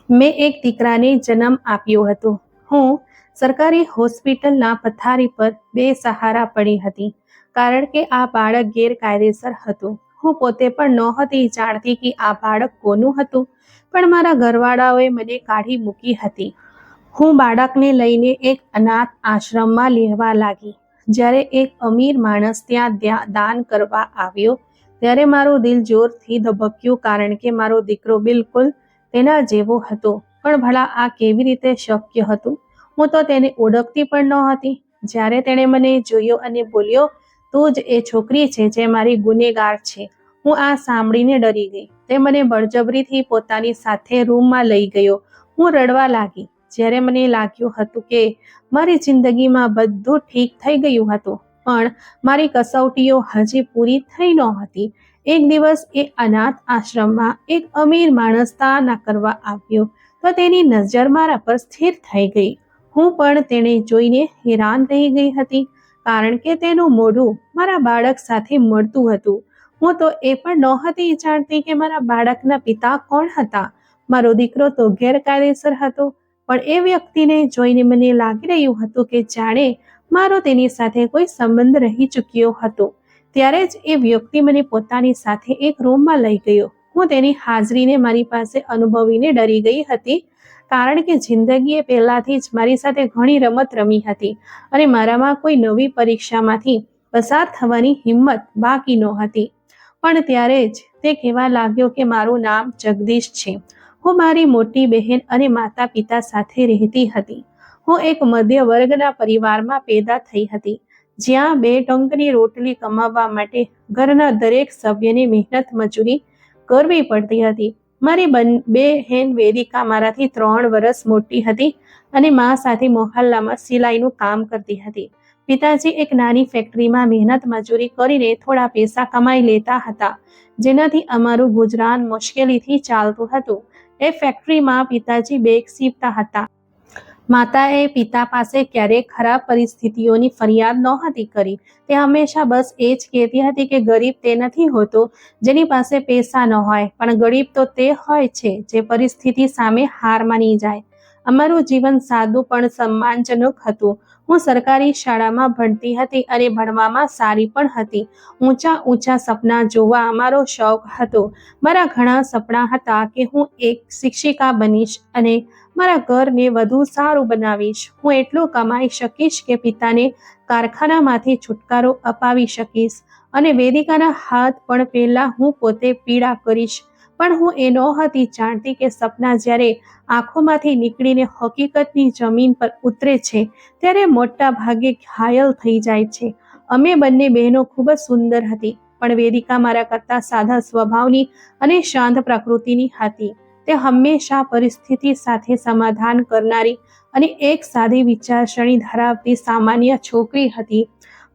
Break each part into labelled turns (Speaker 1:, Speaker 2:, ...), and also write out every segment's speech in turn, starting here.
Speaker 1: મેં એક દીકરાને જન્મ આપ્યો હતો. હું સરકારી હોસ્પિટલના પથારી પર બેસહારા પડી હતી, કારણ કે આ બાળક ગેરકાયદેસર હતું. હું પોતે પણ નહોતી જાણતી કે આ બાળક કોનું હતું, પણ મારા ઘરવાળાઓએ મને કાઢી મૂકી હતી. હું બાળકને લઈને એક અનાથ આશ્રમમાં લેવા લાગી. જ્યારે એક અમીર માણસ ત્યાં દાન કરવા આવ્યો, ત્યારે મારું દિલ જોરથી ધબક્યું, કારણ કે મારો દીકરો બિલકુલ તેના જેવો હતો. પણ ભલા આ કેવી રીતે શક્ય હતું? હું તો તેને ઓળખતી પણ નહોતી. જ્યારે તેણે મને જોયો અને બોલ્યો, તું જ એ છોકરી છે જે મારી ગુનેગાર છે, હું આ સાંભળીને ડરી ગઈ. તે મને બળજબરીથી પોતાની સાથે રૂમમાં લઈ ગયો. હું રડવા લાગી. જ્યારે મને લાગ્યું હતું કે મારી જિંદગીમાં બધું ઠીક થઈ ગયું હતું, પણ મારી કસોટીઓ હજી પૂરી થઈ નહોતી. એક દિવસ એ અનાથ આશ્રમમાં એક અમીર માણસ દાન કરવા આવ્યો, તો તેની નજર મારા પર સ્થિર થઈ ગઈ. હું પણ તેને જોઈને હેરાન રહી ગઈ હતી, કારણ કે તેનું મોઢું મારા બાળક સાથે મળતું હતું. હું તો એ પણ નહોતી જાણતી કે મારા બાળકના પિતા કોણ હતા. મારો દીકરો તો ગેરકાયદેસર હતો, પણ એ વ્યક્તિને જોઈને મને લાગી રહ્યું હતું કે જાણે મારો તેની સાથે કોઈ સંબંધ રહી ચૂક્યો હતો. ત્યારે જ એ વ્યક્તિ મને પોતાની સાથે એક રૂમમાં લઈ ગયો. હું તેની હાજરીને મારી પાસે અનુભવીને ડરી ગઈ હતી, કારણ કે જિંદગીએ પહેલાથી જ મારી સાથે ઘણી રમત રમી હતી અને મારામાં કોઈ નવી પરીક્ષામાંથી પસાર થવાની હિંમત બાકી નહોતી. પણ ત્યારે જ તે કહેવા લાગ્યો કે મારું નામ જગદીશ છે. હું મારી મોટી બહેન અને માતા પિતા સાથે રહેતી હતી. હું એક મધ્ય વર્ગના પરિવારમાં પેદા થઈ હતી, જ્યાં 2 ટંકની રોટલી કમાવવા માટે ઘરના દરેક સભ્યને મહેનત મજૂરી કરવી પડતી હતી. મારી બહેન વેદિકા મારાથી 3 વર્ષ મોટી હતી અને મા સાથે મોહલ્લામાં સિલાઈનું કામ કરતી હતી. પિતાજી એક નાની ફેક્ટરીમાં મહેનત મજૂરી કરીને થોડા પૈસા કમાઈ લેતા હતા, જેનાથી અમારું ગુજરાન મુશ્કેલીથી ચાલતું હતું. એ ફેક્ટરીમાં પિતાજી બેગ સીવતા હતા. માતાએ પિતા પાસે ક્યારેય ખરાબ પરિસ્થિતિઓની ફરિયાદ નહોતી કરી. તે હંમેશા બસ એ જ કહેતી હતી કે ગરીબ તે નથી હોતો જેની પાસે પૈસા ન હોય, પણ ગરીબ તો તે હોય છે જે પરિસ્થિતિ સામે હાર માની જાય. અમારું જીવન સાદું પણ સન્માનજનક હતું. હું સરકારી શાળામાં ભણતી હતી અને ભણવામાં સારી પણ હતી. ઊંચા સપના જોવા મારો શોખ હતો. મારા ઘણા સપના હતા કે હું એક શિક્ષિકા બનીશ અને મારા ઘરને વધુ સારું બનાવીશ. હું એટલું કમાઈ શકીશ કે પિતાને કારખાનામાંથી છુટકારો અપાવી શકીશ અને વેદિકાના હાથ પણ પહેલા હું પોતે પીડા કરીશ. પણ હું એ નહોતી જાણતી કે સપના જ્યારે આંખોમાંથી નીકળીને હકીકતની જમીન પર ઉતરે છે, ત્યારે મોટા ભાગે ઘાયલ થઈ જાય છે. અમે બંને બહેનો ખૂબ જ સુંદર હતી, પણ વેદિકા મારા કરતાં સાદા સ્વભાવની અને શાંત પ્રકૃતિની હતી. તે હંમેશા પરિસ્થિતિ સાથે સમાધાન કરનારી અને એક સાદી વિચારસરણી ધરાવતી સામાન્ય છોકરી હતી.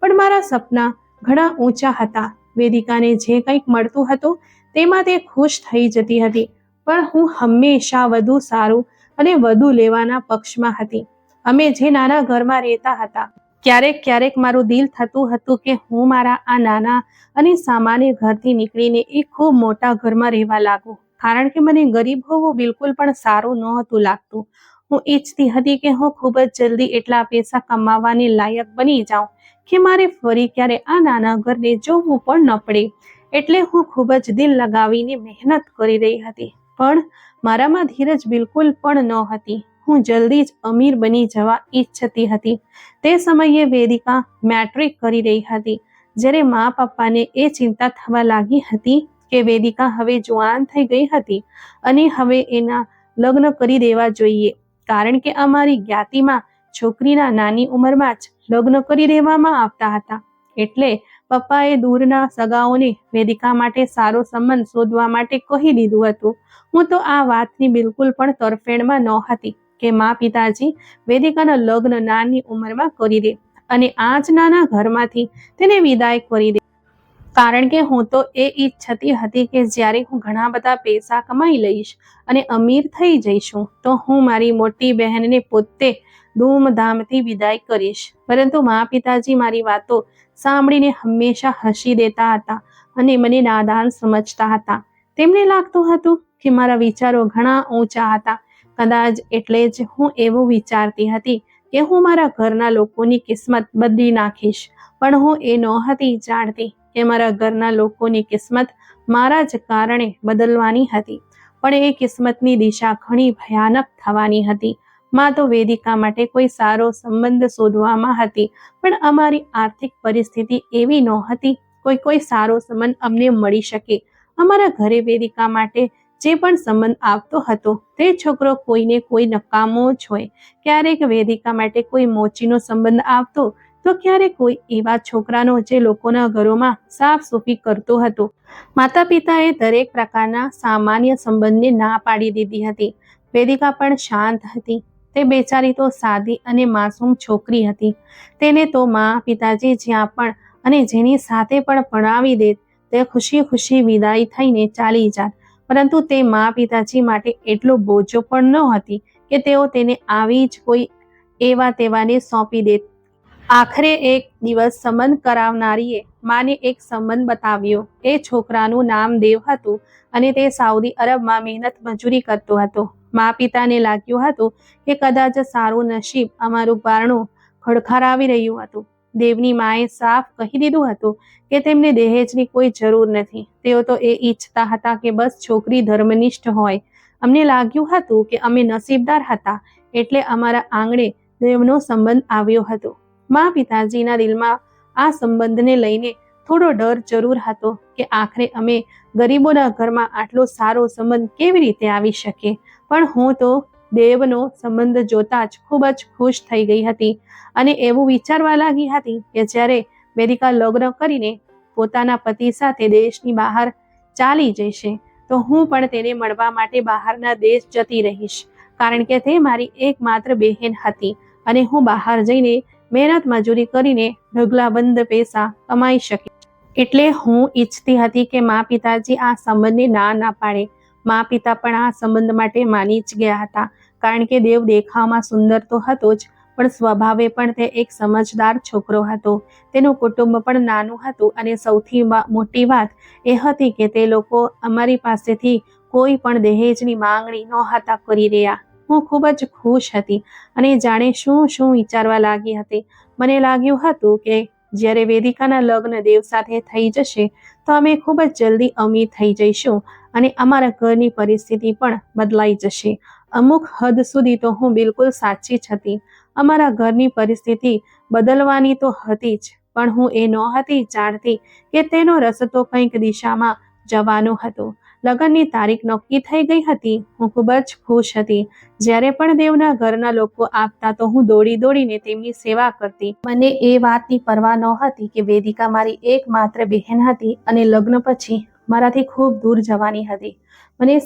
Speaker 1: પણ મારા સપના ઘણા ઊંચા હતા. વેદિકાને જે કંઈક મળતું હતું તેમાં તે ખુશ થઈ જતી હતી, પણ હું હંમેશા વધુ સારું અને વધુ લેવાના પક્ષમાં હતી. અમે જે નાના ઘરમાં રહેતા હતા, ક્યારેક મારું દિલ થતું હતું કે હું મારા આ નાના અને સામાન્ય ઘરથી નીકળીને એક ખૂબ મોટા ઘરમાં રહેવા લાગું, કારણ કે મને ગરીબ હોવું બિલકુલ પણ સારું નહોતું લાગતું. હું ઈચ્છતી હતી કે હું ખૂબ જ જલ્દી એટલા પૈસા કમાવાની લાયક બની જાઉં કે મારે ફરી ક્યારે આ નાના ઘરને જોવું પણ ન પડે. એટલે હું ખૂબ જ દિલ લગાવીને મહેનત કરી રહી હતી, પણ મારામાં ધીરજ બિલકુલ પણ નહોતી. હું જલ્દી જ અમીર બની જવા ઈચ્છતી હતી. તે સમયે વેદિકા મેટ્રિક કરી રહી હતી, જ્યારે મા પપ્પાને એ ચિંતા થવા લાગી હતી કે વેદિકા હવે જુવાન થઈ ગઈ હતી અને હવે એના લગ્ન કરી દેવા જોઈએ, કારણ કે અમારી જ્ઞાતિમાં છોકરીના નાની ઉંમરમાં જ લગ્ન કરી દેવામાં આવતા હતા. એટલે પપ્પાએ દૂરના સગાઓને વેદિકા માટે સારો સંબંધ શોધવા માટે કહી દીધું હતું. હું તો આ વાતની બિલકુલ પણ તરફેણમાં નહોતી કે મા પિતાજી વેદિકાના લગ્ન નાની ઉંમરમાં કરી દે અને આ જ નાના ઘરમાંથી તેને વિદાય કરી દે, કારણ કે હું તો એ ઈચ્છતી હતી કે જ્યારે હું ઘણા બધા પૈસા કમાઈ લઈશ અને અમીર થઈ જઈશું, તો હું મારી મોટી બહેનને પોતે ધૂમધામથી વિદાય કરીશ. પરંતુ મા પિતાજી મારી વાતો સાંભળીને હંમેશા હસી દેતા હતા અને મને નાદાન સમજતા હતા. તેમને લાગતું હતું કે મારા વિચારો ઘણા ઊંચા હતા. કદાચ એટલે જ હું એવું વિચારતી હતી કે હું મારા ઘરના લોકોની કિસ્મત બદલી નાખીશ, પણ હું એ નહોતી જાણતી કે મારા ઘરના લોકોની કિસ્મત મારા જ કારણે બદલવાની હતી. પણ એ કિસ્મતની દિશા ઘણી ભયાનક થવાની હતી. માં તો વેદિકા માટે કોઈ સારો સંબંધ શોધવામાં હતી, પણ અમારી આર્થિક પરિસ્થિતિ એવી નહોતી કોઈ સારો સંબંધ અમને મળી શકે. અમારા ઘરે વેદિકા માટે જે પણ સંબંધ આવતો હતો તે છોકરો કોઈને કોઈ નકામો જ હોય. ક્યારેક વેદિકા માટે કોઈ મોચીનો સંબંધ આવતો તો ક્યારેક કોઈ એવા છોકરાનો જે લોકોના ઘરોમાં સાફ સૂફી કરતો હતો. માતા પિતાએ દરેક પ્રકારના સામાન્ય સંબંધને ના પાડી દીધી હતી. વેદિકા પણ શાંત હતી. તે બેચારી તો સાદી અને માસૂમ છોકરી હતી. તેને તો પિતાજી જ્યાં પણ અને જેની સાથે પણ ભણાવી દે તે ખુશી ખુશી વિદાય થઈને ચાલી જાત. પરંતુ તે પિતાજી માટે એટલો બોજો પણ ન હતી કે તેઓ તેને આવી જ કોઈ એવા તેવાને સોંપી દે. આખરે એક દિવસ સંબંધ કરાવનારીએ માને એક સંબંધ બતાવ્યો. એ છોકરાનું નામ દેવ હતું અને તે સાઉદી અરબમાં મહેનત મજૂરી કરતો હતો. પિતાને લાગ્યું હતું કે કદાચ સારું નસીબ અમારું બારણું ખડખડાવી રહ્યું હતું. દેવની માએ સાફ કહી દીધું હતું કે તેમને દહેજની કોઈ જરૂર નથી. તેઓ તો એ ઈચ્છતા હતા કે બસ છોકરી ધર્મનિષ્ઠ હોય. અમને લાગ્યું હતું કે અમે નસીબદાર હતા એટલે અમારા આંગણે દેવનો સંબંધ આવ્યો હતો. પિતાજીના દિલમાં આ સંબંધને લઈને થોડો ડર જરૂર હતો કે આખરે અમે ગરીબોના ઘરમાં આટલો સારો સંબંધ કેવી રીતે આવી શકે. પણ હું તો દેવનો સંબંધ જોતા જ ખૂબ જ ખુશ થઈ ગઈ હતી અને એવું વિચારવા લાગી હતી કે જ્યારે વેદિકા લગ્ન કરીને પોતાના પતિ સાથે દેશની બહાર ચાલી જશે તો હું પણ તેને મળવા માટે બહારના દેશ જતી રહીશ, કારણ કે તે મારી એકમાત્ર બહેન હતી અને હું બહાર જઈને મહેનત મજૂરી કરીને ઢગલાબંધ પૈસા કમાઈ શકી. એટલે હું ઈચ્છતી હતી કે પિતાજી આ સંબંધને ના પાડે. પિતા પણ આ સંબંધ માટે માની જ ગયા હતા, કારણ કે દેવ દેખાવમાં સુંદર તો હતો જ, પણ સ્વભાવે પણ તે એક સમજદાર છોકરો હતો. તેનું કુટુંબ પણ નાનું હતું અને સૌથી મોટી વાત એ હતી કે તે લોકો અમારી પાસેથી કોઈ પણ દહેજની માંગણી નહોતા કરી રહ્યા. હું ખૂબ જ ખુશ હતી અને જાણે શું વિચારવા લાગી હતી. મને લાગ્યું હતું કે જ્યારે વેદિકાના લગ્ન દેવ સાથે થઈ જશે તો અમે ખૂબ જ જલ્દી અમીર થઈ જઈશું અને અમારા ઘરની પરિસ્થિતિ પણ બદલાઈ જશે. અમુક હદ સુધી તો હું બિલકુલ સાચી જ હતી. અમારા ઘરની પરિસ્થિતિ બદલવાની તો હતી જ, પણ હું એ નહોતી જાણતી કે તેનો રસ્તો કંઈક દિશામાં જવાનો હતો. લગ્નની તારીખ નક્કી થઈ ગઈ હતી. હું ખૂબ જ ખુશ હતી. જ્યારે પણ દેવના ઘરના લોકો આવતા તો હું દોડીને તેમની સેવા કરતી. મને એ વાતની પરવા નહોતી કે વેદિકા મારી એકમાત્ર બહેન હતી અને લગ્ન પછી મારાથી ખૂબ દૂર જવાની હતી. મને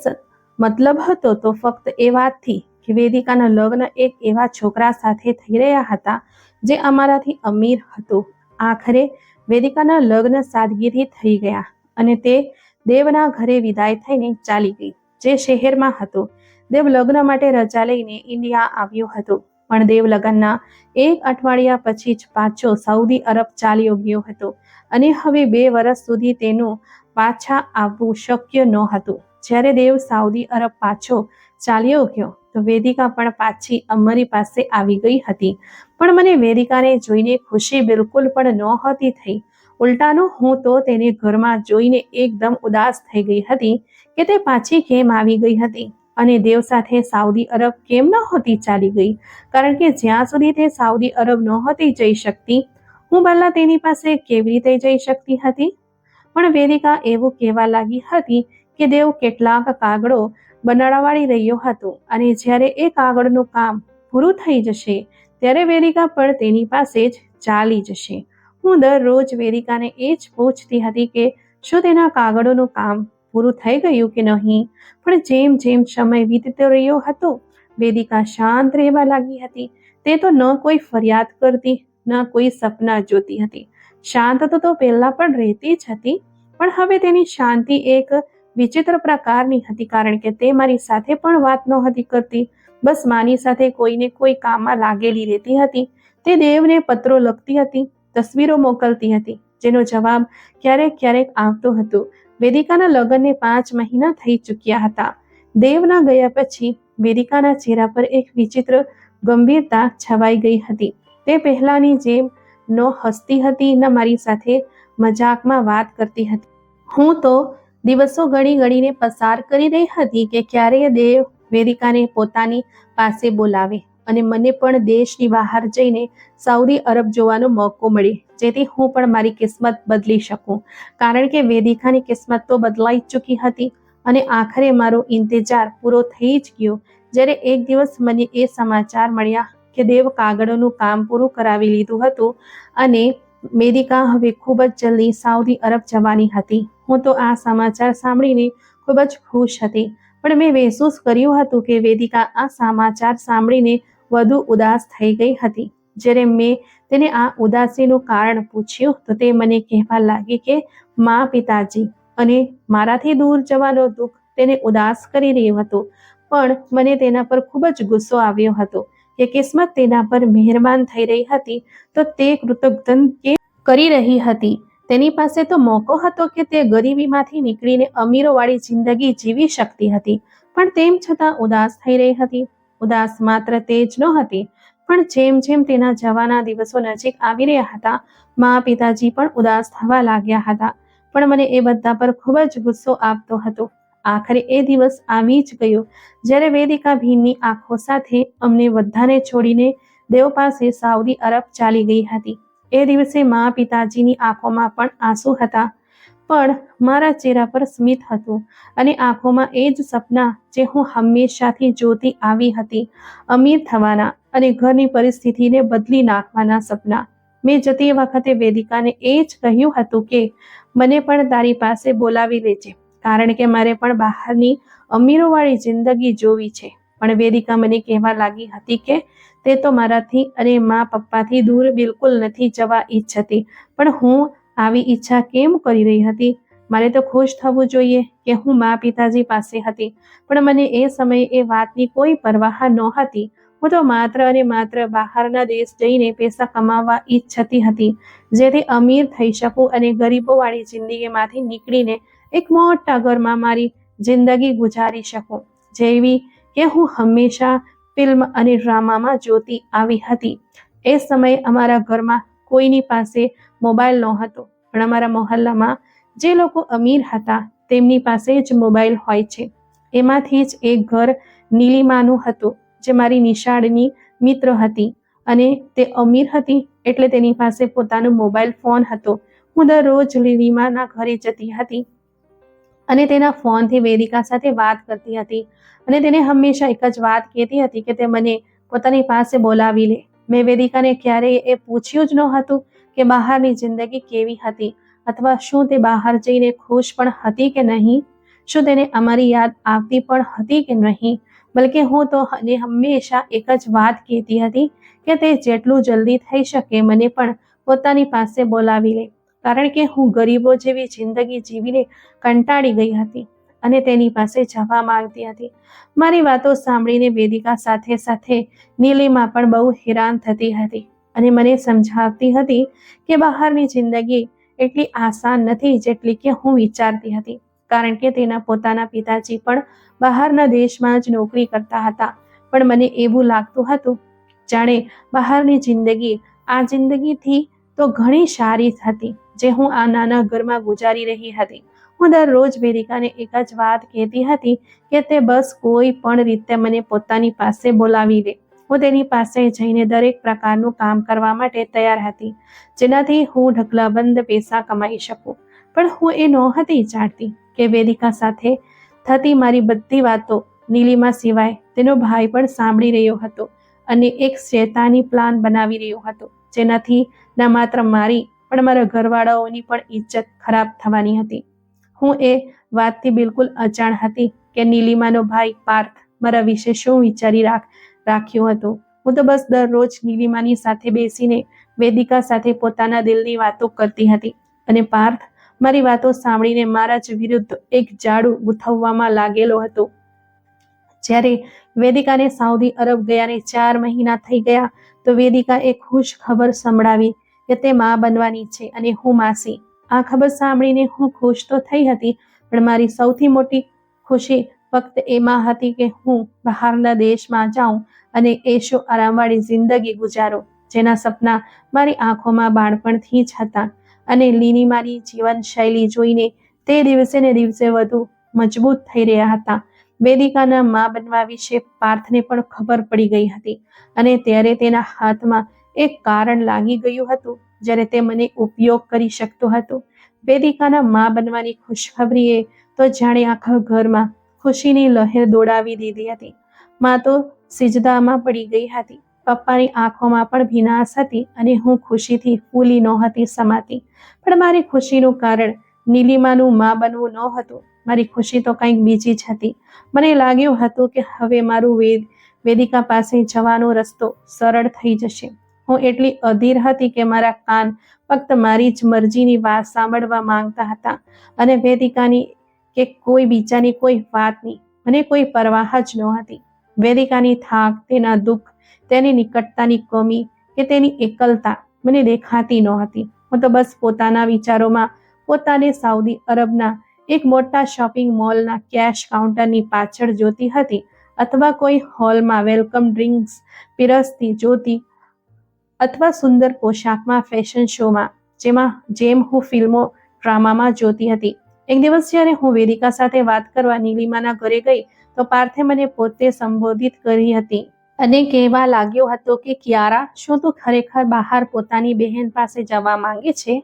Speaker 1: મતલબ હતો તો ફક્ત એ વાતથી કે વેદિકાના લગ્ન એક એવા છોકરા સાથે થઈ રહ્યા હતા જે અમારાથી અમીર હતો. આખરે વેદિકાના લગ્ન સાદગીથી થઈ ગયા અને તે દેવના ઘરે વિદાય થઈને ચાલી ગઈ, જે શહેરમાં હતો. દેવ લગ્ન માટે રજા લઈને ઇન્ડિયા આવ્યો હતો, પણ દેવ લગ્નના એક અઠવાડિયા પછી જ પાછો સાઉદી અરબ ચાલ્યો ગયો હતો અને હવે 2 વર્ષ સુધી તેનું પાછા આવવું શક્ય નહોતું. જ્યારે દેવ સાઉદી અરબ પાછો ચાલ્યો ગયો તો વેદિકા પણ પાછી અમારી પાસે આવી ગઈ હતી. પણ મને વેદિકાને જોઈને ખુશી બિલકુલ પણ નહોતી થઈ. ઉલટાનું હું તો તેને ઘરમાં જોઈને એકદમ ઉદાસ થઈ ગઈ હતી કે તે પાછી કેમ આવી ગઈ હતી અને દેવ સાથે સાઉદી અરબ કેમ નહોતી ચાલી ગઈ, કારણ કે જ્યાં સુધી તે સાઉદી અરબ નહોતી જઈ શકતી હું ભલા તેની પાસે કેવી રીતે જઈ શકતી હતી. પણ વેદિકા એવું કહેવા લાગી હતી કે દેવ કેટલાક કાગળો બનાવડી રહ્યો હતો અને જ્યારે એ કાગળનું કામ પૂરું થઈ જશે ત્યારે વેદિકા પણ તેની પાસે જ ચાલી જશે. હું દરરોજ વેદિકાને એ જ પૂછતી હતી કે શું તેના કાગળોનું કામ પૂરું થઈ ગયું કે નહીં. પણ જેમ સમય વીતતો રહ્યો હતો વેદિકા શાંત રહેવા લાગી હતી. તે તો ન કોઈ ફરિયાદ કરતી ન કોઈ સપના જોતી હતી. શાંત તો પહેલા પણ રહેતી જ હતી, પણ હવે તેની શાંતિ એક વિચિત્ર પ્રકારની હતી, કારણ કે તે મારી સાથે પણ વાત નહોતી કરતી. બસ માની સાથે કોઈને કોઈ કામમાં લાગેલી રહેતી હતી. તે દેવને પત્રો લખતી હતી, તસવીરો મોકલતી હતી, જેનો જવાબ ક્યારેક આવતો હતો. વેદિકાના લગ્નને 5 મહિના થઈ ચૂક્યા હતા. દેવના ગયા પછી વેદિકાના ચહેરા પર એક વિચિત્ર ગંભીરતા છવાઈ ગઈ હતી. તે પહેલાની જેમ ન હસતી હતી, ન મારી સાથે મજાકમાં વાત કરતી હતી. હું તો દિવસો ગણીને પસાર કરી રહી હતી કે ક્યારે દેવ વેદિકાને પોતાની પાસે બોલાવે અને મને પણ દેશની બહાર જઈને સાઉદી અરબ જોવાનો મોકો મળે, જેથી હું પણ મારી કિસ્મત બદલી શકું. કારણ કે વેદિકાની કિસ્મત તો બદલાઈ ચૂકી હતી અને આખરે મારો ઇંતજાર પૂરો થઈ જ ગયો જ્યારે એક દિવસ મને એ સમાચાર મળ્યા કે દેવ કાગળોનું કામ પૂરું કરાવી લીધું હતું અને વેદિકા હવે ખૂબ જ જલ્દી સાઉદી અરબ જવાની હતી. હું તો આ સમાચાર સાંભળીને ખૂબ જ ખુશ હતી, પણ મેં મહેસૂસ કર્યું હતું કે વેદિકા આ સમાચાર સાંભળીને વધુ ઉદાસ થઈ ગઈ હતી. જ્યારે મેં તેને આ ઉદાસીનું કારણ પૂછ્યું તો તે મને કહેવા લાગી કે મા, પિતાજી અને મારાથી દૂર જવાનો દુઃખ તેને ઉદાસ કરી રહ્યું હતું. પણ મને તેના પર ખૂબ જ ગુસ્સો આવ્યો હતો કે કિસ્મત તેના પર મહેરબાન થઈ રહી હતી તો તે કૃતજ્ઞ કેમ કરી રહી હતી. તેની પાસે તો મોકો હતો કે તે ગરીબીમાંથી નીકળીને અમીરોવાળી જિંદગી જીવી શકતી હતી, પણ તેમ છતાં ઉદાસ થઈ રહી હતી. ઉદાસ માત્ર તે જ નહોતી, પણ જેમ જેમ તેના જવાના દિવસો નજીક આવી રહ્યા હતા, મા, પિતાજી પણ ઉદાસ થવા લાગ્યા હતા. પણ મને એ બધા પર ખૂબ જ ગુસ્સો આવતો હતો. આખરે એ દિવસ આવી જ ગયો જ્યારે વેદિકા ભીની આંખો સાથે અમને બધાને છોડીને દેવ પાસે સાઉદી અરબ ચાલી ગઈ હતી. એ દિવસે મા, પિતાજીની આંખોમાં પણ આંસુ હતા, પણ મારા ચહેરા પર સ્મિત હતું અને આંખોમાં એ જ સપના જે હું હંમેશાથી જોતી આવી હતી, અમીર થવાના અને ઘરની પરિસ્થિતિને બદલી નાખવાના સપના. મેં જતી વખતે વેદિકાને એ જ કહ્યું હતું કે મને પણ તારી પાસે બોલાવી લેજે, કારણ કે મારે પણ બહારની અમીરોવાળી જિંદગી જોવી છે. પણ વેદિકા મને કહેવા લાગી હતી કે તે તો મારાથી અને મા પપ્પાથી દૂર બિલકુલ નથી જવા ઈચ્છતી. પણ હું આવી ઈચ્છા કેમ કરી રહી હતી? મારે તો ખુશ થવું જોઈએ કે હું મા, પિતાજી પાસે હતી, પણ મને એ સમયે એ વાતની કોઈ પરવાહ નહોતી. હું તો માત્ર અને માત્ર બહારના દેશ જઈને પૈસા કમાવવા ઈચ્છતી હતી, જેથી અમીર થઈ શકું અને ગરીબોવાળી જિંદગીમાંથી નીકળીને એક મોટા ઘરમાં મારી જિંદગી ગુજારી શકું, જેવી કે હું હંમેશા ફિલ્મ અને ડ્રામામાં જોતી આવી હતી. એ સમયે અમારા ઘરમાં કોઈની પાસે મોબાઈલ નહોતો, પણ અમારા મોહલ્લામાં જે લોકો અમીર હતા તેમની પાસે જ મોબાઈલ હોય છે. એમાંથી જ એક ઘર નીલિમાનું હતું, જે મારી નિશાળની મિત્ર હતી અને તે અમીર હતી એટલે તેની પાસે પોતાનો મોબાઈલ ફોન હતો. હું દરરોજ નીલિમાના ઘરે જતી હતી અને તેના ફોનથી વેદિકા સાથે વાત કરતી હતી અને તેને હંમેશા એક જ વાત કહેતી હતી કે તે મને પોતાની પાસે બોલાવી લે. મેં વેદિકાને ક્યારેય એ પૂછ્યું જ નહોતું કે બહારની જિંદગી કેવી હતી અથવા શું તે બહાર જઈને ખુશ પણ હતી કે નહીં, શું તેને અમારી યાદ આવતી પણ હતી કે નહીં. બલકે હું તો હંમેશા એક જ વાત કહેતી હતી કે તે જેટલું જલ્દી થઈ શકે મને પણ પોતાની પાસે બોલાવી લે, કારણ કે હું ગરીબો જેવી જિંદગી જીવીને કંટાળી ગઈ હતી અને તેની પાસે જવા માંગતી હતી. મારી વાતો સાંભળીને વેદિકા સાથે સાથે નીલિમા પણ બહુ હેરાન થતી હતી અને મને સમજાવતી હતી કે બહારની જિંદગી એટલી આસાન નથી જેટલી કે હું વિચારતી હતી, કારણ કે તેના પોતાના પિતાજી પણ બહારના દેશમાં જ નોકરી કરતા હતા. પણ મને એવું લાગતું હતું જાણે બહારની જિંદગી આ જિંદગીથી તો ઘણી સારી હતી જે હું આ નાના ઘરમાં ગુજારી રહી હતી. હું દરરોજ વેદિકાને એક જ વાત કહેતી હતી કે તે બસ કોઈ પણ રીતે મને પોતાની પાસે બોલાવી લે. હું તેની પાસે જઈને દરેક પ્રકારનું કામ કરવા માટે તૈયાર હતી, જેનાથી હું ઢગલાબંધ પૈસા કમાઈ શકું. પણ હું એ નહોતી જાણતી કે વેદિકા સાથે થતી મારી બધી વાતો નીલિમા સિવાય તેનો ભાઈ પણ સાંભળી રહ્યો હતો અને એક શૈતાની પ્લાન બનાવી રહ્યો હતો, જેનાથી ન માત્ર મારી પણ મારા ઘરવાળાઓની પણ ઇજ્જત ખરાબ થવાની હતી. હું એ વાતથી બિલકુલ અજાણ હતી કે નીલિમાનો ભાઈ પાર્થ મારા વિશે શું વિચારી રાખ્યું હતું. હું તો બસ દરરોજ નીલિમાની સાથે બેસીને વેદિકા સાથે પોતાના દિલની વાતો કરતી હતી અને પાર્થ મારી વાતો સાંભળીને મારા જ વિરુદ્ધ એક જાડું ગૂંથવવામાં લાગેલો હતો. જ્યારે વેદિકાને સાઉદી અરબ ગયાને 4 મહિના થઈ ગયા તો વેદિકા એક ખુશ ખબર સંભળાવી કે તે મા બનવાની છે અને હું માસી. આ ખબર સાંભળીને હું ખુશ તો થઈ હતી, પણ મારી સૌથી મોટી ખુશી ફક્ત એમાં હતી કે હું બહારના દેશમાં જાઉં અને એશો આરામવાળી જિંદગી ગુજારો, જેના સપના મારી આંખોમાં બાળપણથી જ હતા. અને લીની મારી જીવનશૈલી જોઈને તે દિવસે ને દિવસે વધુ મજબૂત થઈ રહ્યા હતા. વેદિકાના મા બનવા વિશે પાર્થને પણ ખબર પડી ગઈ હતી અને ત્યારે તેના હાથમાં એક કારણ લાગી ગયું હતું જ્યારે તે મને ઉપયોગ કરી શકતો હતો. વેદિકાના મા બનવાની ખુશખબરીએ તો જાણે આખા ઘરમાં ખુશીની લહેર દોડાવી દીધી હતી. મા તો સિજદામાં પડી ગઈ હતી. પપ્પાની આંખોમાં પણ ભીનાશ હતી અને હું ખુશીથી ફૂલી નહોતી સમાતી. પણ મારી ખુશીનું કારણ નીલિમાનું મા બનવું નહોતું. મારી ખુશી તો કંઈક બીજી જ હતી. મને લાગ્યું હતું કે હવે મારું વેદિકા પાસે જવાનો રસ્તો સરળ થઈ જશે. હું એટલી અધીર હતી કે મારા કાન ફક્ત મારી જ મરજીની વાત સાંભળવા માંગતા હતા અને વેદિકાની કે કોઈ બીજાની કોઈ વાતની મને કોઈ પરવાહ જ નહોતી. વેદિકાની થાક, તેના દુઃખ, તેની નિકટતાની કમી કે તેની એકલતા મને દેખાતી નહોતી. હું તો બસ પોતાના વિચારોમાં પોતાને સાઉદી અરબના એક મોટા શોપિંગ મોલના કેશ કાઉન્ટરની પાછળ જોતી હતી અથવા કોઈ હોલમાં વેલકમ ડ્રિંક્સ પીરસતી જોતી અથવા સુંદર પોશાકમાં ફેશન શોમાં જેમ હું ફિલ્મો ડ્રામામાં જોતી હતી. એક દિવસ જ્યારે હું વેદિકા સાથે વાત કરવા નીલિમાના ઘરે ગઈ તો પાર્થે મને પોતે સંબોધિત કરી હતી અને કહેવા લાગ્યો હતો કે કિયારા, શું તું ખરેખર બહાર પોતાની બહેન પાસે જવા માંગે છે?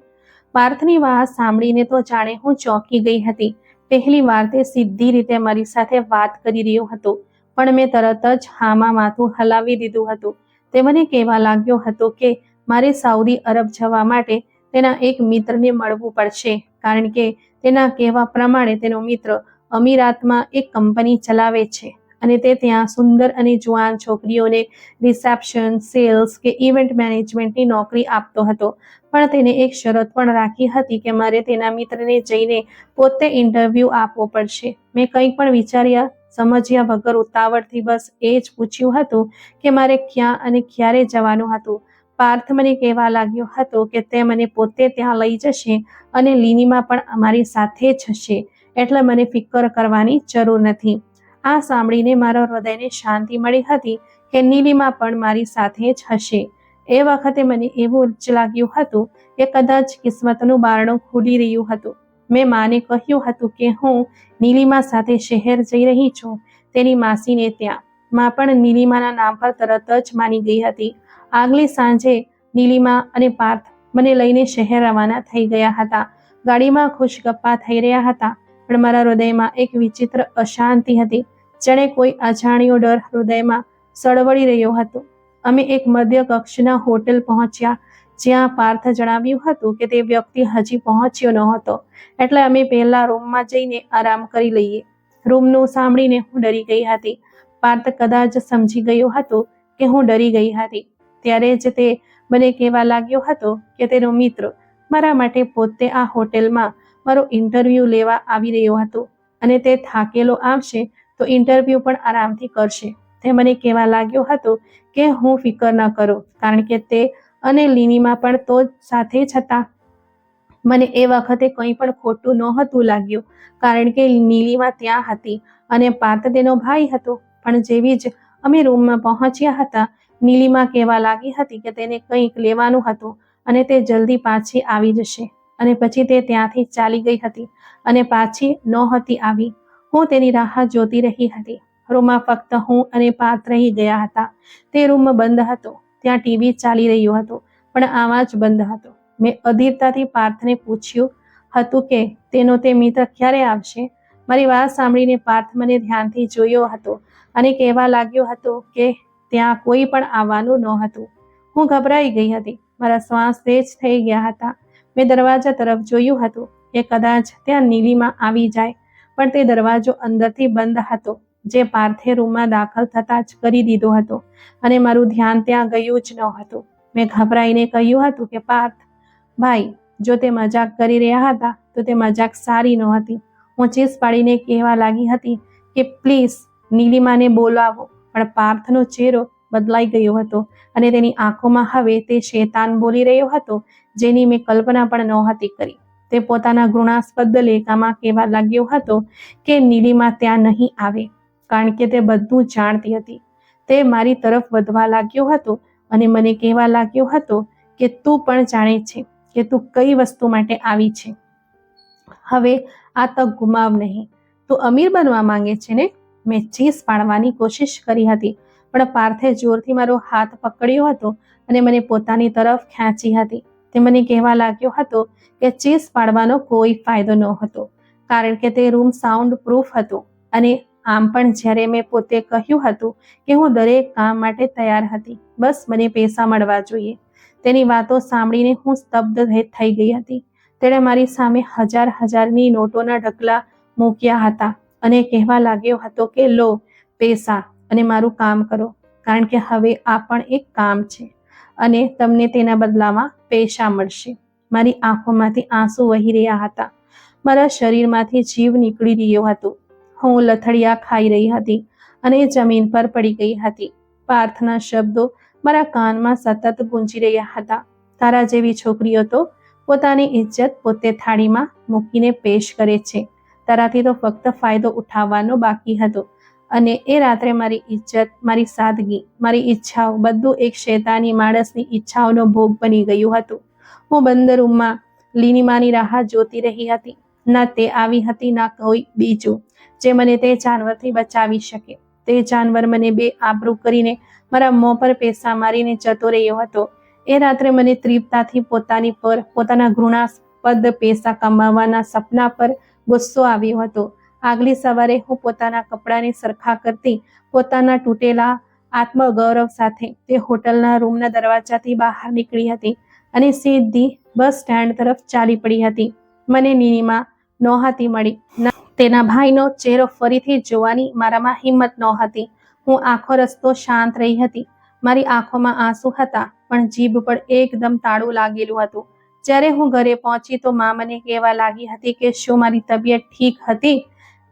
Speaker 1: પાર્થની વાત સાંભળીને તો જાણે હું ચોંકી ગઈ હતી. પહેલી વાર તે સીધી રીતે મારી સાથે વાત કરી રહ્યો હતો પણ મેં તરત જ હામાં માથું હલાવી દીધું હતું. તે મને કહેવા લાગ્યો હતો કે મારે સાઉદી અરબ જવા માટે તેના એક મિત્રને મળવું પડશે કારણ કે તેના કહેવા પ્રમાણે તેનો મિત્ર અમીરાતમાં એક કંપની ચલાવે છે અને તે ત્યાં સુંદર અને જુવાન છોકરીઓને રિસેપ્શન, સેલ્સ કે ઇવેન્ટ મેનેજમેન્ટની નોકરી આપતો હતો. પણ તેને એક શરત પણ રાખી હતી કે મારે તેના મિત્રને જઈને પોતે ઇન્ટરવ્યૂ આપવો પડશે. મેં કંઈ પણ વિચાર્યા સમજ્યા વગર ઉતાવળથી બસ એ જ પૂછ્યું હતું કે મારે ક્યાં અને ક્યારે જવાનું હતું. પાર્થ મને કહેવા લાગ્યો હતો કે તે મને પોતે ત્યાં લઈ જશે અને લીનીમાં પણ અમારી સાથે જ હશે, એટલે મને ફિકર કરવાની જરૂર નથી. આ સાંભળીને મારા હૃદયને શાંતિ મળી હતી કે નીલિમા પણ મારી સાથે જ હશે. એ વખતે મને એવું જ લાગ્યું હતું કે કદાચ કિસ્મતનું બારણું ખુલી રહ્યું હતું. મેં માને કહ્યું હતું કે હું નીલિમા સાથે શહેર જઈ રહી છું, તેની માસીને ત્યાં. મા પણ નીલિમાના નામ પર તરત જ માની ગઈ હતી. આગલી સાંજે નીલિમા અને પાર્થ મને લઈને શહેર રવાના થઈ ગયા હતા. ગાડીમાં ખુશ ગપ્પા થઈ રહ્યા હતા પણ મારા હૃદયમાં એક વિચિત્ર અશાંતિ હતી. જાણે કોઈ અજાણ્યો ડર હૃદયમાં સળવળી રહ્યો હતો. અમે એક મધ્ય કક્ષના હોટેલ પહોંચ્યા જ્યાં પાર્થ જણાવ્યું હતું કે તે વ્યક્તિ હજી પહોંચ્યો નહોતો એટલે અમે પહેલા રૂમમાં જઈને આરામ કરી લઈએ. રૂમનું સાંભળીને હું ડરી ગઈ હતી. પાર્થ કદાચ સમજી ગયો હતો કે હું ડરી ગઈ હતી. ત્યારે જ તે મને કહેવા લાગ્યો હતો કે તેનો મિત્ર મારા માટે પોતે આ હોટેલમાં મારો ઇન્ટરવ્યૂ લેવા આવી રહ્યો હતો અને તે થાકેલો આવશે તો ઇન્ટરવ્યૂ પણ આરામથી કરશે. તે મને કહેવા લાગ્યો હતો કે હું ફિકર ન કરું કારણ કે તે અને લીનીમાં પણ તો સાથે જ હતા. મને એ વખતે કંઈ પણ ખોટું નહોતું લાગ્યું કારણ કે નીલિમા ત્યાં હતી અને પાર્થ તેનો ભાઈ હતો. પણ જેવી જ અમે રૂમમાં પહોંચ્યા હતા નીલિમા કહેવા લાગી હતી કે તેને કંઈક લેવાનું હતું અને તે જલ્દી પાછી આવી જશે અને પછી તે ત્યાંથી ચાલી ગઈ હતી અને પાછી નહોતી આવી. હું તેની રાહ જોતી રહી હતી. રૂમમાં ફક્ત હું અને પાર્થ રહી ગયા હતા. તે રૂમ બંધ હતો. ત્યાં ટીવી ચાલી રહ્યું હતું પણ આવાજ બંધ હતો. મેં અધીરતાથી પાર્થને પૂછ્યું હતું કે તેનો તે મિત્ર ક્યારે આવશે. મારી વાત સાંભળીને પાર્થ મને ધ્યાનથી જોયો હતો અને કહેવા લાગ્યો હતો કે ત્યાં કોઈ પણ આવવાનું નહોતું. હું ગભરાઈ ગઈ હતી. મારા શ્વાસ તેજ થઈ ગયા હતા. મેં દરવાજા તરફ જોયું હતું કે કદાચ ત્યાં નીલિમા આવી જાય પણ તે દરવાજો અંદરથી બંધ હતો જે પાર્થે રૂમમાં દાખલ થતાં જ કરી દીધો હતો અને મારું ધ્યાન ત્યાં ગયું જ ન હતું. મેં ગભરાઈને કહ્યું હતું કે પાર્થ ભાઈ, જો તે મજાક કરી રહ્યા હતા તો તે મજાક સારી નહોતી. હું ચીસ પાડીને કહેવા લાગી હતી કે પ્લીઝ નીલિમાને બોલાવો પણ પાર્થનો ચહેરો બદલાઈ ગયો હતો અને તેની આંખોમાં હવે તે શેતાન બોલી રહ્યો હતો જેની મેં કલ્પના પણ નહોતી કરી. તે પોતાના ઘૃણાસ્પદ લેખામાં કહેવા લાગ્યો હતો કે નીલિમા ત્યાં નહીં આવે, કારણ કે તે બધું જાણતી હતી. તે મારી તરફ વધવા લાગ્યો હતો અને મને કહેવા લાગ્યો હતો કે તું પણ જાણે છે કે તું કઈ વસ્તુ માટે આવી છે. હવે આ તક ગુમાવ નહીં. તું અમીર બનવા માંગે છે ને? મેં ચીસ પાડવાની કોશિશ કરી હતી, પણ પાર્થે જોરથી મારો હાથ પકડ્યો હતો અને મને પોતાની તરફ ખેંચી હતી. તે મને કહેવા લાગ્યો હતો કે ચીસ પાડવાનો કોઈ ફાયદો ન હતો, કારણ કે તે રૂમ સાઉન્ડ પ્રૂફ હતો. અને આમ પણ જ્યારે મેં પોતે કહ્યું હતું કે હું દરેક કામ માટે તૈયાર હતી, બસ મને પૈસા મળવા જોઈએ. તેની વાતો સાંભળીને હું સ્તબ્ધ થઈ ગઈ હતી. તેણે મારી સામે હજારની નોટોના ઢગલા મૂક્યા હતા અને કહેવા લાગ્યો હતો કે લો પૈસા અને મારું કામ કરો, કારણ કે હવે આ પણ એક કામ છે અને તમને તેના બદલામાં પૈસા મળશે. મારી આંખોમાંથી આંસુ વહી રહ્યા હતા. મારા શરીરમાંથી જીવ નીકળી રહ્યો હતો. હું લથડિયા ખાઈ રહી હતી અને જમીન પર પડી ગઈ હતી. પાર્થના શબ્દો મારા કાનમાં સતત ગુંજી રહ્યા હતા. તારા જેવી છોકરીઓ તો પોતાની ઇજ્જત પોતે થાળીમાં મૂકીને પેશ કરે છે. તારાથી તો ફક્ત ફાયદો ઉઠાવવાનો બાકી હતો. અને એ રાત્રે મારી ઇજ્જત, મારી સાદગી, મારી ઈચ્છાઓ બધું એક શૈતાની માણસની ઈચ્છાઓનો ભોગ બની ગયું હતું. હું બંધ રૂમમાં નીલિમાની રાહ જોતી રહી હતી. ના તે આવી હતી, ના કોઈ બીજું જે મને તે જાનવરથી બચાવી શકે. તે જાનવર મને બેઆબરૂ કરીને મારા મોં પર પૈસા મારીને જતો રહ્યો હતો. એ રાત્રે મને તીવ્રતાથી પોતાની પર, પોતાના ઘૃણાસ્પદ પૈસા કમાવાના સપના પર ગુસ્સો આવ્યો હતો. આગલી સવારે હું પોતાના કપડાને સરખા કરતી પોતાના તૂટેલા આત્મગૌરવ સાથે તે હોટલના રૂમના દરવાજાથી બહાર નીકળી હતી અને સીધી બસ સ્ટેન્ડ તરફ ચાલી પડી હતી. મને નીલિમા નહોતી મળી. તેના ભાઈનો ચહેરો ફરીથી જોવાની મારામાં હિંમત નહોતી. હું આખો રસ્તો શાંત રહી હતી. મારી આંખોમાં આંસુ હતા, પણ જીભ પર એકદમ તાળું લાગેલું હતું. જ્યારે હું ઘરે પહોંચી તો મા મને કહેવા લાગી હતી કે શું મારી તબિયત ઠીક હતી.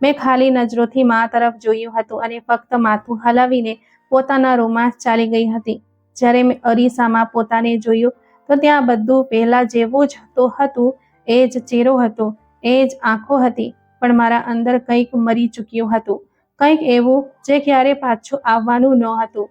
Speaker 1: મેં ખાલી નજરોથી મા તરફ જોયું હતું અને ફક્ત માથું હલાવીને પોતાના રૂમમાં ચાલી ગઈ હતી. જ્યારે મેં અરીસામાં પોતાને જોયું તો ત્યાં બધું પહેલા જેવું જ હતું. એ જ ચહેરો હતો, એ જ આંખો હતી, પણ મારા અંદર કંઈક મરી ચૂક્યું હતું, કંઈક એવું જે ક્યારે પાછું આવવાનું ન હતું.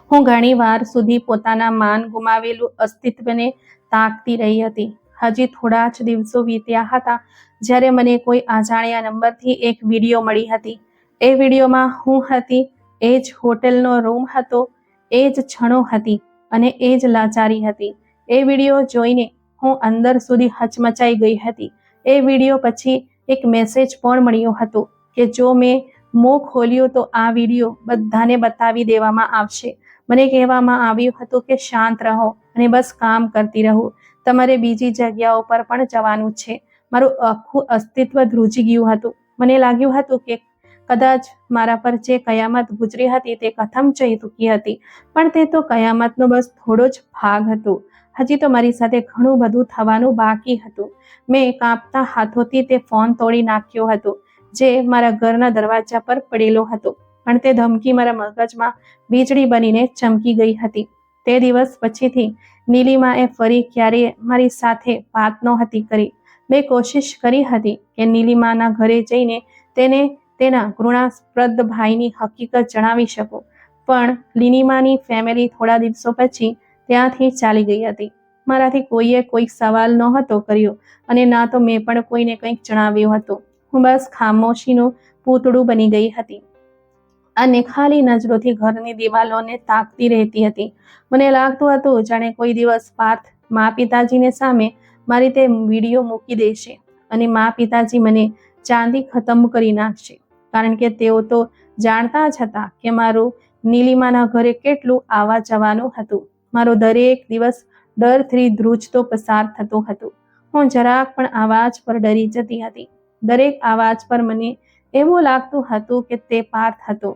Speaker 1: હું ઘણી વાર સુધી પોતાના માન ગુમાવેલું અસ્તિત્વને તાકતી રહી હતી. હજી થોડા જ દિવસો વીત્યા હતા જ્યારે મને કોઈ અજાણ્યા નંબરથી એક વિડીયો મળી હતી. એ વિડીયોમાં હું હતી, એ જ હોટલનો રૂમ હતો, એ જ ક્ષણો હતી અને એ જ લાચારી હતી. એ વિડીયો જોઈને હું અંદર સુધી હચમચાઈ ગઈ હતી. એ વિડીયો પછી એક મેસેજ પણ મળ્યો હતો કે જો મેં મોં ખોલ્યું તો આ વિડીયો બધાને બતાવી દેવામાં આવશે. મને કહેવામાં આવ્યું હતું કે શાંત રહો અને બસ કામ કરતી રહો. તમારે બીજી જગ્યાઓ પર પણ જવાનું છે. મારું આખું અસ્તિત્વ ધ્રુજી ગયું હતું. મને લાગ્યું હતું કે કદાચ મારા પર જે કયામત ગુજરી હતી તે ખતમ જઈ ચૂકી હતી, પણ તે તો કયામતનો બસ થોડો જ ભાગ હતો. હજી તો મારી સાથે ઘણું બધું થવાનું બાકી હતું. મેં કાંપતા હાથોથી તે ફોન તોડી નાખ્યો હતો જે મારા ઘરના દરવાજા પર પડેલો હતો, પણ તે ધમકી મારા મગજમાં વીજળી બનીને ચમકી ગઈ હતી. તે દિવસ પછીથી નીલિમાએ ફરી ક્યારેય મારી સાથે વાત નહોતી કરી. મેં કોશિશ કરી હતી કે નીલિમાના ઘરે જઈને તેને તેના ઘૃણાસ્પદ ભાઈની હકીકત જણાવી શકું, પણ નીલિમાની ફેમિલી થોડા દિવસો પછી ત્યાંથી ચાલી ગઈ હતી. મારાથી કોઈએ કોઈ સવાલ નહોતો કર્યો અને ના તો મેં પણ કોઈને કંઈક જણાવ્યું હતું. હું બસ ખામોશીનું પૂતળું બની ગઈ હતી અને ખાલી નજરોથી ઘરની દિવાલોને તાકતી રહેતી હતી. મને લાગતું હતું જાણે કોઈ દિવસ પાર્થ મા પિતાજીને સામે મારી તે વિડીયો મૂકી દેશે અને મા પિતાજી મને ચાંદી ખતમ કરી નાખશે, કારણ કે તેઓ તો જાણતા જ હતા કે મારું નીલિમાના ઘરે કેટલું આવવા જવાનું હતું. મારો દરેક દિવસ ડરથી ધ્રુજતો પસાર થતો હતો. હું જરાક પણ આવાજ પર ડરી જતી હતી. દરેક આવાજ પર મને એવું લાગતું હતું કે તે પાર્થ હતો.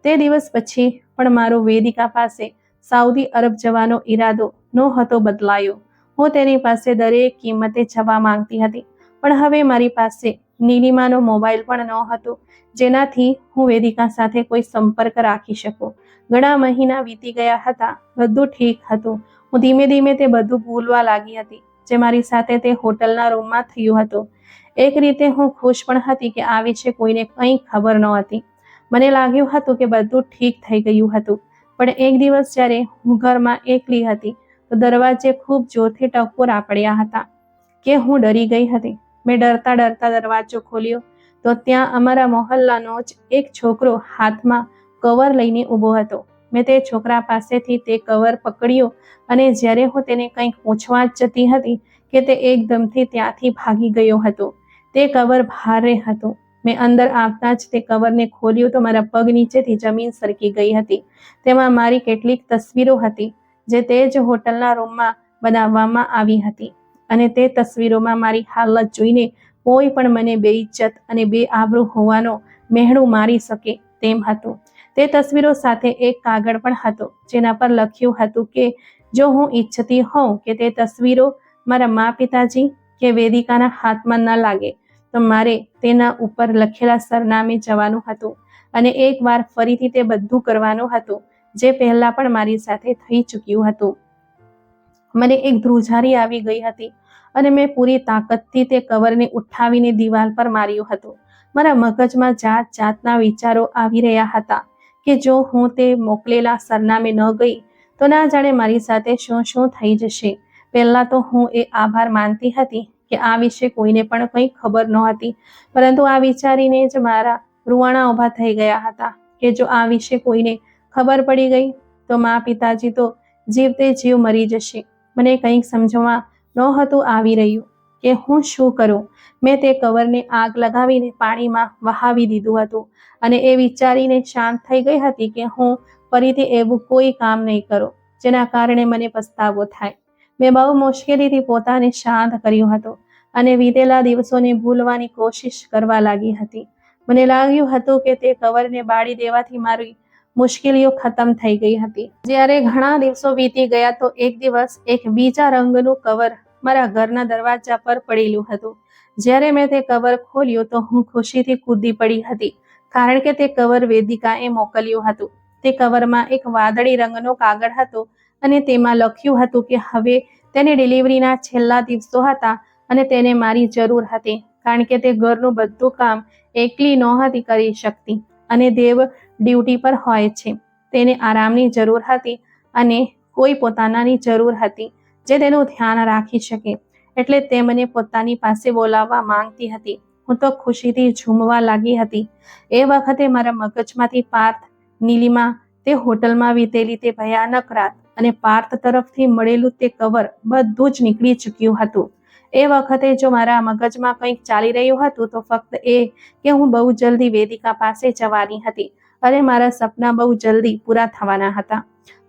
Speaker 1: તે દિવસ પછી પણ મારો વેદિકા પાસે સાઉદી અરબ જવાનો ઈરાદો નહોતો બદલાયો. હું તેની પાસે દરેક કિંમતે જવા માંગતી હતી, પણ હવે મારી પાસે નીલિમાનો મોબાઈલ પણ નહોતો જેનાથી હું વેદિકા સાથે કોઈ સંપર્ક રાખી શકું. ઘણા મહિના વીતી ગયા હતા. બધું ઠીક હતું. હું ધીમે ધીમે તે બધું ભૂલવા લાગી હતી. જે મારી સાથે તે હોટલના રૂમમાં થયું હતું. એક રીતે હું ખુશ પણ હતી કે આ વિશે કોઈને કંઈ ખબર નહોતી. મને લાગ્યું હતું કે બધું ઠીક થઈ ગયું હતું. પણ એક દિવસ જ્યારે હું ઘરમાં એકલી હતી તો દરવાજે ખૂબ જોરથી ટકોરા પડ્યા હતા કે હું ડરી ગઈ હતી. મેં ડરતા ડરતા દરવાજો ખોલ્યો તો ત્યાં અમારા મોહલ્લાનો જ એક છોકરો હાથમાં કવર લઈને ઊભો હતો. મેં તે છોકરા પાસેથી તે કવર પકડ્યો અને જ્યારે હું તેને કંઈક પૂછવા જ જતી હતી કે તે એકદમથી ત્યાંથી ભાગી ગયો હતો. તે કવર ભારે હતું. મેં અંદર આવતા જ તે કવરને ખોલ્યું તો મારા પગ નીચેથી જમીન સરકી ગઈ હતી. તેમાં મારી કેટલીક તસવીરો હતી જે તે જ હોટલના રૂમમાં બનાવવામાં આવી હતી અને તે તસવીરોમાં મારી હાલત જોઈને કોઈ પણ મને બેઇજ્જત અને બેઆબરૂ હોવાનો મહેણું મારી શકે તેમ હતું. તે તસવીરો સાથે એક કાગળ પણ હતો જેના પર લખ્યું હતું કે જો હું ઈચ્છતી હોઉં કે તે તસવીરો મારા મા પિતાજી કે વેદિકાના હાથમાં ન લાગે તો મારે તેના ઉપર લખેલા સરનામે જવાનું હતું અને એકવાર ફરીથી તે બધું કરવાનું હતું જે પહેલા પણ મારી સાથે થઈ ચૂક્યું હતું. મને એક ધ્રુજારી આવી ગઈ હતી અને મેં પૂરી તાકાતથી તે કવરને ઉઠાવીને દિવાલ પર માર્યું હતું. મારા મગજમાં જાત જાતના વિચારો આવી રહ્યા હતા કે જો હું તે મોકલેલા સરનામે ન ગઈ તો ના જાણે મારી સાથે શું શું થઈ જશે. પહેલા તો હું એ આભાર માનતી હતી કે આ વિશે કોઈને પણ કંઈ ખબર નહોતી, પરંતુ આ વિચારીને જ મારા રૂવાણા ઊભા થઈ ગયા હતા કે જો આ વિશે કોઈને ખબર પડી ગઈ તો મા પિતાજી તો જીવતે જીવ મરી જશે. મને કંઈક સમજવા નહોતું આવી રહ્યું કે હું શું કરું. મેં તે કવરને આગ લગાવીને પાણીમાં વહાવી દીધું હતું અને એ વિચારીને શાંત થઈ ગઈ હતી કે હું ફરીથી એવું કોઈ કામ નહીં કરું જેના કારણે મને પસ્તાવો થાય. મેં બહુ મુશ્કેલીથી પોતાને શાંત કર્યું હતું અને વીતેલા દિવસોને ભૂલવાની કોશિશ કરવા લાગી હતી. મને લાગ્યું હતું કે તે કવરને બાળી દેવાથી મારી મુશ્કેલીઓ ખતમ થઈ ગઈ હતી. જ્યારે ઘણા દિવસો વીતી ગયા તો એક દિવસ એક બીજા રંગનું કવર મારા ઘરના દરવાજા પર પડેલું હતું. જ્યારે મેં તે કવર ખોલ્યું તો હું ખુશીથી કૂદી પડી હતી કારણ કે તે કવર વેદિકાએ મોકલ્યું હતું. તે કવરમાં એક વાદળી રંગનો કાગળ હતો અને તેમાં લખ્યું હતું કે હવે તેની ડિલિવરીના છેલ્લા દિવસો હતા અને તેને મારી જરૂર હતી કારણ કે તે ઘરનું બધું કામ એકલી નહોતી કરી શકતી અને દેવ ડ્યુટી પર હોય છે. તેને આરામની જરૂર હતી અને કોઈ પોતાનાની જરૂર હતી જે તેનું ધ્યાન રાખી શકે. એટલે તે મને પોતાની પાસે બોલાવવા માંગતી હતી. હું તો ખુશીથી ઝૂમવા લાગી હતી. એ વખતે મારા મગજમાંથી પાર્થ, નીલિમા, તે હોટલમાં વીતેલી તે ભયાનક રાત અને પાર્થ તરફથી મળેલું તે કવર બધું જ નીકળી ચૂક્યું હતું. એ વખતે જો મારા મગજમાં કંઈક ચાલી રહ્યું હતું તો ફક્ત એ કે હું બહુ જલ્દી વેદિકા પાસે જવાની હતી અને મારા સપના બહુ જલ્દી પૂરા થવાના હતા.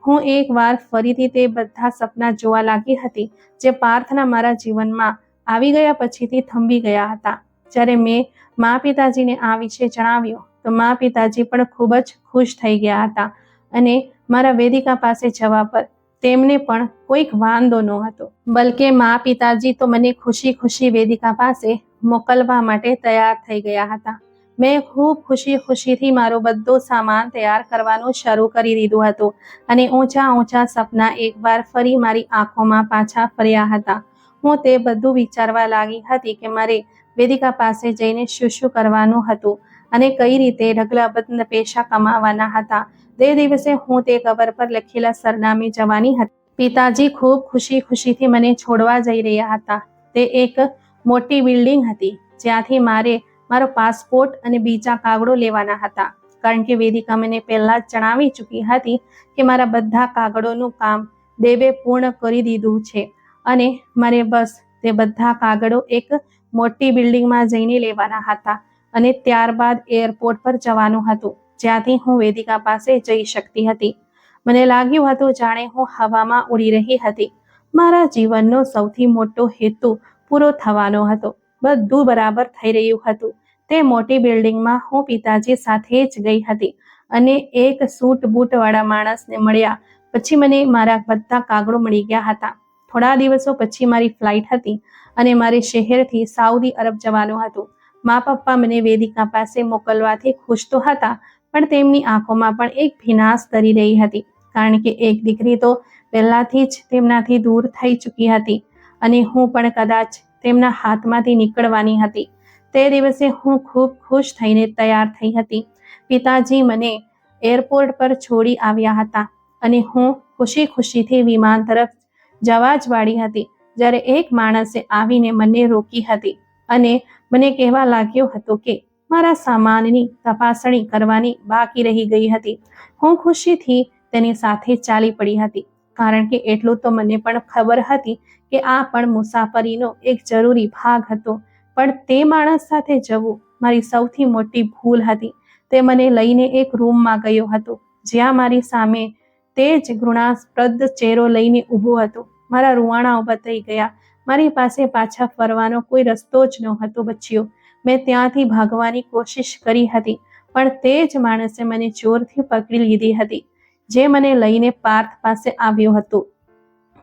Speaker 1: હું એકવાર ફરીથી તે બધા સપના જોવા લાગી હતી જે પાર્થના મારા જીવનમાં આવી ગયા પછીથી થંભી ગયા હતા. જ્યારે મેં મા પિતાજીને આ વિશે જણાવ્યું તો મા પિતાજી પણ ખૂબ જ ખુશ થઈ ગયા હતા અને મારા વેદિકા પાસે જવા પર તેમને પણ કોઈક વાંધો નહોતો. બલકે મા પિતાજી તો મને ખુશી ખુશી વેદિકા પાસે મોકલવા માટે તૈયાર થઈ ગયા હતા. મેં ખૂબ ખુશીથી મારો બધો સામાન તૈયાર કરવાનું શરૂ કરી દીધું હતું અને ઊંચા ઊંચા સપના એકવાર ફરી મારી આંખોમાં પાછા ફર્યા હતા. હું તે બધું વિચારવા લાગી હતી કે મારે વેદિકા પાસે જઈને શું શું કરવાનું હતું અને કઈ રીતે ઢગલાબંધ પૈસા કમાવાના હતા. તે દિવસે હું તે કવર પર લખેલા સરનામે જવાની હતી. પિતાજી ખૂબ ખુશીથી મને છોડવા જઈ રહ્યા હતા. તે એક મોટી બિલ્ડિંગ હતી જ્યાંથી મારે મારો પાસપોર્ટ અને બીજા કાગળો લેવાના હતા કારણ કે વેદિકા મને પહેલા જ જણાવી ચૂકી હતી કે મારા બધા કાગળોનું કામ દેવે પૂર્ણ કરી દીધું છે અને મારે બસ તે બધા કાગળો એક મોટી બિલ્ડિંગમાં જઈને લેવાના હતા અને ત્યારબાદ એરપોર્ટ પર જવાનું હતું જ્યાંથી હું વેદિકા પાસે જઈ શકતી હતી. મને લાગ્યું હતું જાણે હું હવામાં ઉડી રહી હતી. મારા જીવનનો સૌથી મોટો હેતુ પૂરો થવાનો હતો. બધું બરાબર થઈ રહ્યું હતું. તે મોટી બિલ્ડિંગમાં હું પિતાજી સાથે જ ગઈ હતી અને એક સૂટ બૂટ વાળા માણસને મળ્યા પછી મને મારા બધા કાગળો મળી ગયા હતા. થોડા દિવસો પછી મારી ફ્લાઇટ હતી અને મારે શહેરથી સાઉદી અરબ જવાનું હતું. મા પપ્પા મને વેદિકા પાસે મોકલવાથી ખુશ તો હતા પણ તેમની આંખોમાં પણ એક ભીનાશ તરી રહી હતી કારણ કે એક દીકરી તો પહેલાથી જ તેમનાથી દૂર થઈ ચૂકી હતી અને હું પણ કદાચ તેમના હાથમાંથી નીકળવાની હતી. તે દિવસે હું ખૂબ ખુશ થઈને તૈયાર થઈ હતી. પિતાજી મને એરપોર્ટ પર છોડી આવ્યા હતા અને હું ખુશી ખુશીથી વિમાન તરફ જવા જ વાળી હતી, જ્યારે એક માણસે આવીને મને રોકી હતી અને મને કહેવા લાગ્યો હતો કે મારા સામાનની તપાસણી કરવાની બાકી રહી ગઈ હતી. હું ખુશીથી તેની સાથે ચાલી પડી હતી, કારણ કે એટલું તો મને પણ ખબર હતી કે આ પણ મુસાફરીનો એક જરૂરી ભાગ હતો. પણ તે માણસ સાથે જવું મારી સૌથી મોટી ભૂલ હતી. તે મને લઈને એક રૂમમાં ગયો હતો, જ્યાં મારી સામે તે જ ઘૃણાસ્પદ ચહેરો લઈને ઊભો હતો. મારા રૂવાણા ઊભા થઈ ગયા. મારી પાસે પાછા ફરવાનો કોઈ રસ્તો જ નહોતો બચ્યો. મેં ત્યાંથી ભાગવાની કોશિશ કરી હતી, પણ તે જ માણસે મને જોરથી પકડી લીધી હતી, જે મને લઈને પાર્થ પાસે આવ્યો હતો.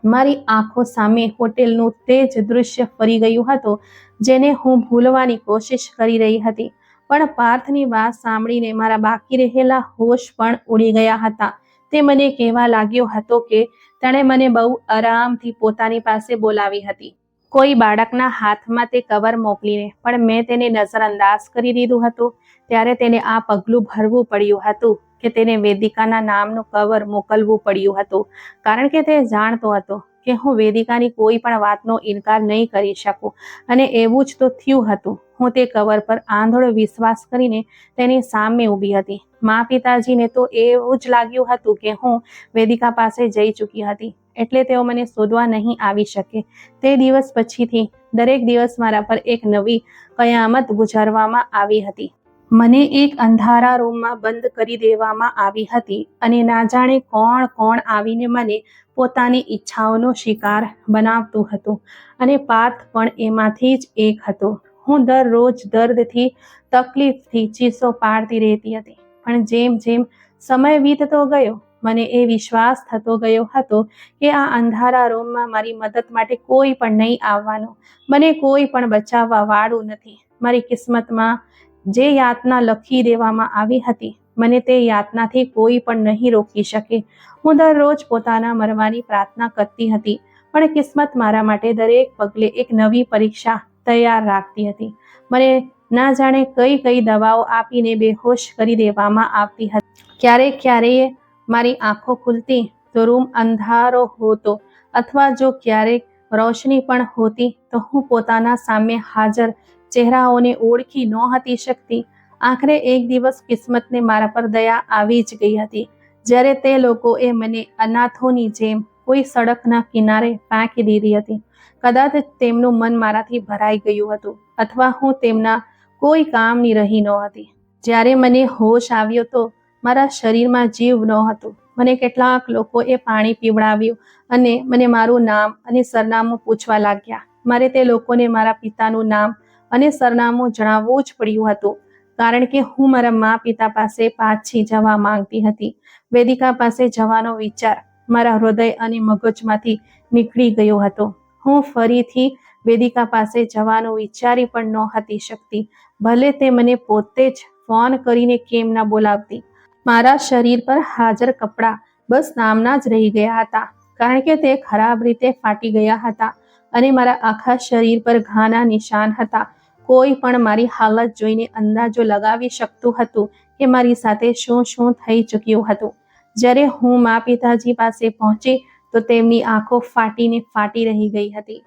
Speaker 1: મારી આંખો સામે હોટેલનું તે જ દૃશ્ય ફરી ગયું હતું, જેને હું ભૂલવાની કોશિશ કરી રહી હતી. પણ પાર્થની વાત સાંભળીને મારા બાકી રહેલા હોશ પણ ઉડી ગયા હતા. તે મને કહેવા લાગ્યો હતો કે તેણે મને બહુ આરામથી પોતાની પાસે બોલાવી હતી, કોઈ બાળકના હાથમાં તે કવર મોકલીને, પણ મેં તેને નજરઅંદાજ કરી દીધું હતું. ત્યારે તેને આ પગલું ભરવું પડ્યું હતું કે તેને વેદિકાના નામનું કવર મોકલવું પડ્યું હતું, કારણ કે તે જાણતો હતો કે હું વેદિકાની કોઈ પણ વાતનો ઇનકાર નહીં કરી શકું. અને એવું જ તો થયું હતું. હું તે કવર પર આંધળો વિશ્વાસ કરીને તેની સામે ઊભી હતી. પિતાજીને તો એવું જ લાગ્યું હતું કે હું વેદિકા પાસે જઈ ચૂકી હતી, એટલે તેઓ મને શોધવા નહીં આવી શકે. તે દિવસ પછીથી દરેક દિવસ મારા પર એક નવી કયામત ગુજારવામાં આવી હતી. મને એક અંધારા રૂમમાં બંધ કરી દેવામાં આવી હતી અને ના જાણે કોણ કોણ આવીને મને પોતાની ઈચ્છાઓનો શિકાર બનાવતું હતું, અને પાર્થ પણ એમાંથી જ એક હતો. હું દરરોજ દર્દથી, તકલીફથી ચીસો પાડતી રહેતી હતી. પણ જેમ જેમ સમય વીતતો ગયો, મને એ વિશ્વાસ થતો ગયો હતો કે આ અંધારા રૂમમાં મારી મદદ માટે કોઈ પણ નહીં આવવાનું, મને કોઈ પણ બચાવવા વાળું નથી. મારી કિસ્મતમાં જે યાતના લખી દેવામાં આવી હતી, મને તે યાતનાથી કોઈ પણ નહીં રોકી શકે. હું દરરોજ પોતાના મરવાની પ્રાર્થના કરતી હતી, પણ કિસ્મત મારા માટે દરેક પગલે એક નવી પરીક્ષા તૈયાર રાખતી હતી. મને ના જાણે કઈ કઈ દવાઓ આપીને બેહોશ કરી દેવામાં આવતી હતી. ક્યારેક ક્યારેય મારી આંખો ખુલતી તો રૂમ અંધારો હોતો, અથવા જો ક્યારેક રોશની પણ હોતી તો હું પોતાના સામે હાજર ચહેરાઓને ઓળખી નહોતી શકતી. આખરે એક દિવસ કિસ્મતને મારા પર દયા આવી જ ગઈ હતી, જ્યારે તે લોકોએ મને અનાથોની જેમ કોઈ સડકના કિનારે ફેંકી દીધી હતી. કદાચ તેમનું મન મારાથી ભરાઈ ગયું હતું, અથવા હું તેમના કોઈ કામની રહી નહોતી. જ્યારે મને હોશ આવ્યો તો મારા શરીરમાં જીવ નહોતું. મને કેટલાક લોકોએ પાણી પીવડાવ્યું અને મને મારું નામ અને સરનામું પૂછવા લાગ્યા. મારે તે લોકોને મારા પિતાનું નામ અને સરનામું જણાવવું જ પડ્યું હતું, કારણ કે હું મારા પિતા પાસે પાછી જવા માંગતી હતી. વેદિકા પાસે જવાનો વિચાર મારા હૃદય અને મગજમાંથી નીકળી ગયો હતો. હું ફરીથી વેદિકા પાસે જવાનું વિચારી પણ નહોતી શકતી, ભલે તે મને પોતે જ ફોન કરીને કેમ ન બોલાવતી. મારા શરીર પર હાજર કપડાં બસ નામના જ રહી ગયા હતા, કારણ કે તે ખરાબ રીતે ફાટી ગયા હતા અને મારા આખા શરીર પર ઘાના નિશાન હતા. કોઈ પણ મારી હાલત જોઈને અંદાજો લગાવી શકતું હતું કે મારી સાથે શું શું થઈ ચૂક્યું હતું. જ્યારે હું પિતાજી પાસે પહોંચી તો તેમની આંખો ફાટીને ફાટી રહી ગઈ હતી.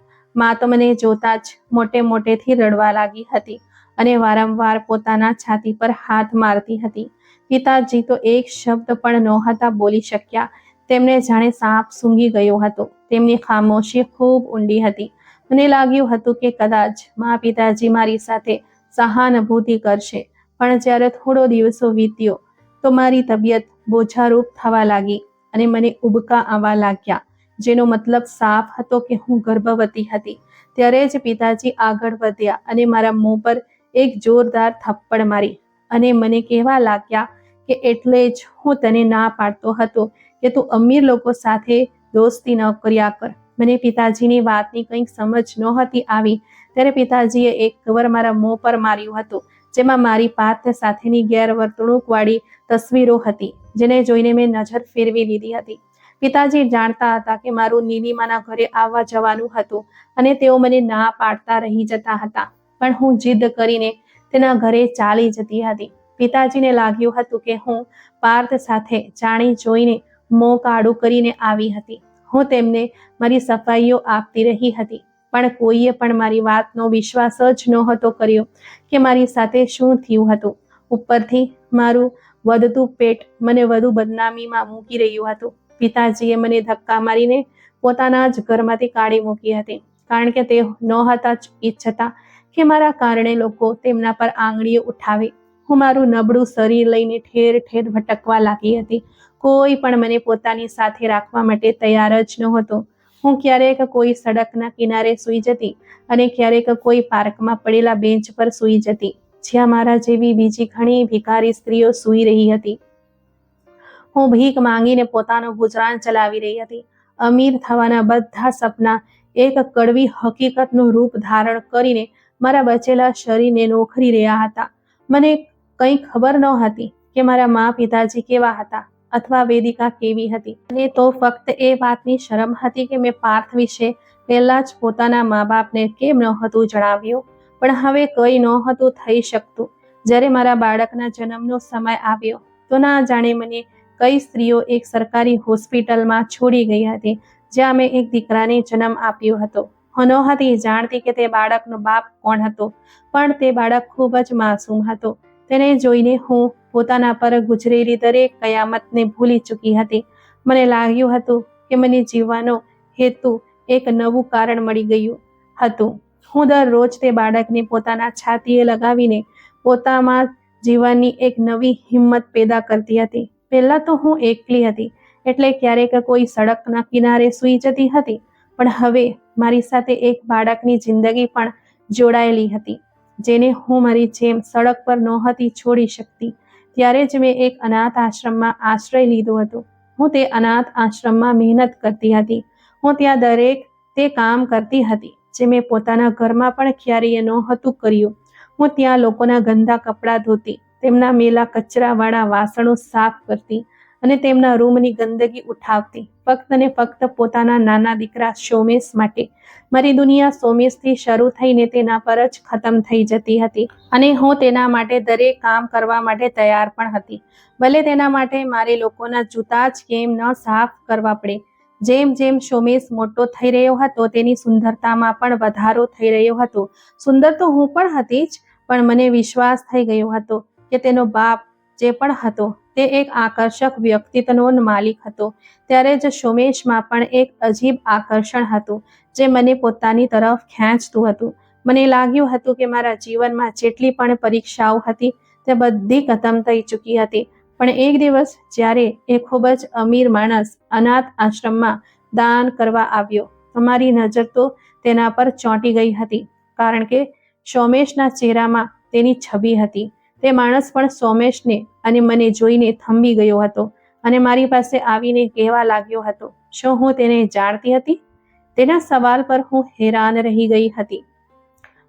Speaker 1: તો મને જોતા જ મોટે મોટેથી રડવા લાગી હતી અને વારંવાર પોતાના છાતી પર હાથ મારતી હતી. પિતાજી તો એક શબ્દ પણ નહોતા બોલી શક્યા. તેમને જાણે સાપ સૂંઘી ગયો હતો. તેમની ખામોશી ખૂબ ઊંડી હતી. મને લાગ્યું હતું કે કદાચ પિતાજી મારી સાથે સહાનુભૂતિ કરશે. પણ જ્યારે થોડો દિવસો વીત્યો તો મારી તબિયત બોજારૂપ થવા લાગી અને મને ઉબકા આવવા લાગ્યા, જેનો મતલબ સાફ હતો કે હું ગર્ભવતી હતી. ત્યારે જ પિતાજી આગળ વધ્યા અને મારા મોં પર એક જોરદાર થપ્પડ મારી અને મને કહેવા લાગ્યા કે એટલે જ હું તને ના પાડતો હતો કે તું અમીર લોકો સાથે દોસ્તી ન કર્યા કર. મને પિતાજીની વાતની કંઈક સમજ નહોતી આવી. ત્યારે પિતાજીએ એક કવર મારા મોં પર માર્યું હતું, જેમાં મારી પાર્થ સાથેની ગેરવર્તણૂક વાળી તસવીરો હતી, જેને જોઈને મેં નજર ફેરવી લીધી હતી. પિતાજી જાણતા હતા કે મારું નીલિમાના ઘરે આવવા જવાનું હતું અને તેઓ મને ના પાડતા રહી જતા હતા, પણ હું જીદ કરીને તેના ઘરે ચાલી જતી હતી. પિતાજીને લાગ્યું હતું કે હું પાર્થ સાથે જાણી જોઈને મોં કાળું કરીને આવી હતી. હું તેમને મારી સફાઈઓ આપતી રહી હતી, પણ કોઈએ પણ મારી વાતનો વિશ્વાસ જ નહોતો કર્યો કે મારી સાથે શું થયું હતું. ઉપરથી મારું વધતું પેટ મને વધુ બદનામીમાં મૂકી રહ્યું હતું. પિતાજીએ મને ધક્કા મારીને પોતાના જ ઘરમાંથી કાઢી મૂકી હતી, કારણ કે તે નહોતા ઈચ્છતા કે મારા કારણે લોકો તેમના પર આંગળીઓ ઉઠાવે. હું મારું નબળું શરીર લઈને ઠેર ઠેર ભટકવા લાગી હતી. કોઈ પણ મને પોતાની સાથે રાખવા માટે તૈયાર જ નહોતું. હું ક્યારેક કોઈ સડકના કિનારે સૂઈ જતી અને ક્યારેક કોઈ પાર્કમાં પડેલા બેન્ચ પર સૂઈ જતી, જ્યાં મારા જેવી બીજી ઘણી ભિખારી સ્ત્રીઓ સૂઈ રહી હતી. હું ભીખ માંગીને પોતાનું ગુજરાન ચલાવી રહી હતી. અમીર થવાના બધા સપના એક કડવી હકીકતનું રૂપ ધારણ કરીને મારા બચેલા શરીરને નોખરી રહ્યા હતા. મને કંઈ ખબર નહોતી કે મારા મા પિતાજી કેવા હતા અથવા વેદિકા કેવી હતી. અને તો ફક્ત એ વાતની શરમ હતી કે મેં પાર્થ વિશે પહેલા જ પોતાના મા બાપને કેમ નહોતું જણાવ્યું. પણ હવે કંઈ નહોતું થઈ શકતું. જ્યારે મારા બાળકના જન્મનો સમય આવ્યો તો ના જાણે મને કઈ સ્ત્રીઓ એક સરકારી હોસ્પિટલમાં છોડી ગઈ હતી, જ્યાં મેં એક દીકરાને જન્મ આપ્યો હતો. હું નહોતી જાણતી કે તે બાળકનો બાપ કોણ હતો, પણ તે બાળક ખૂબ જ માસૂમ હતો. તેને જોઈને હું પોતાના પર ગુજરેલી દરેક કયામતને ભૂલી ચૂકી હતી. મને લાગ્યું હતું કે મને જીવવાનો હેતુ એક નવું કારણ મળી ગયું હતું. હું દરરોજ તે બાળકને પોતાના છાતીએ લગાવીને પોતામાં જીવનની એક નવી હિંમત પેદા કરતી હતી. પહેલા તો હું એકલી હતી, એટલે ક્યારેક કોઈ સડકના કિનારે સૂઈ જતી હતી, પણ હવે મારી સાથે એક બાળકની જિંદગી પણ જોડાયેલી હતી, જેને હું મારી જેમ સડક પર નહોતી છોડી શકતી. ત્યારે જ મેં એક અનાથ આશ્રમમાં આશ્રય લીધો હતો. હું તે અનાથ આશ્રમમાં મહેનત કરતી હતી. હું ત્યાં દરેક તે કામ કરતી હતી જે મેં પોતાના ઘરમાં પણ ક્યારેય નહોતું કર્યું. હું ત્યાં લોકોના ગંદા કપડાં ધોતી, તેમના મેલા કચરાવાળા વાસણો સાફ કરતી અને તેમના રૂમની ગંદકી ઉઠાવતી, ફક્ત ને ફક્ત પોતાના નાના દીકરા સોમેશ માટે. મારી દુનિયા સોમેશથી શરૂ થઈને તેના પર જ ખતમ થઈ જતી હતી, અને હું તેના માટે દરેક કામ કરવા માટે તૈયાર પણ હતી, ભલે તેના માટે મારે લોકોના જૂતા જ કેમ ન સાફ કરવા પડે. જેમ જેમ સોમેશ મોટો થઈ રહ્યો હતો, તેની સુંદરતામાં પણ વધારો થઈ રહ્યો હતો. સુંદર તો હું પણ હતી જ, પણ મને વિશ્વાસ થઈ ગયો હતો કે તેનો બાપ જે પણ હતો તે એક આકર્ષક વ્યક્તિત્વનો માલિક હતો. ત્યારે જ સોમેશમાં પણ એક અજીબ આકર્ષણ હતું જે મને પોતાની તરફ ખેંચતું હતું. મને લાગ્યું હતું કે મારા જીવનમાં જેટલી પણ પરીક્ષાઓ હતી તે બધી ખતમ થઈ ચૂકી હતી. પણ એક દિવસ જ્યારે એક ખૂબ જ અમીર માણસ અનાથ આશ્રમમાં દાન કરવા આવ્યો, મારી નજર તો તેના પર ચોંટી ગઈ હતી, કારણ કે સોમેશના ચહેરામાં તેની છબી હતી. તે માણસ પણ સોમેશને અને મને જોઈને થંભી ગયો હતો અને મારી પાસે આવીને કહેવા લાગ્યો હતો, શું હું તેને જાણતી હતી? તેના સવાલ પર હું હેરાન રહી ગઈ હતી.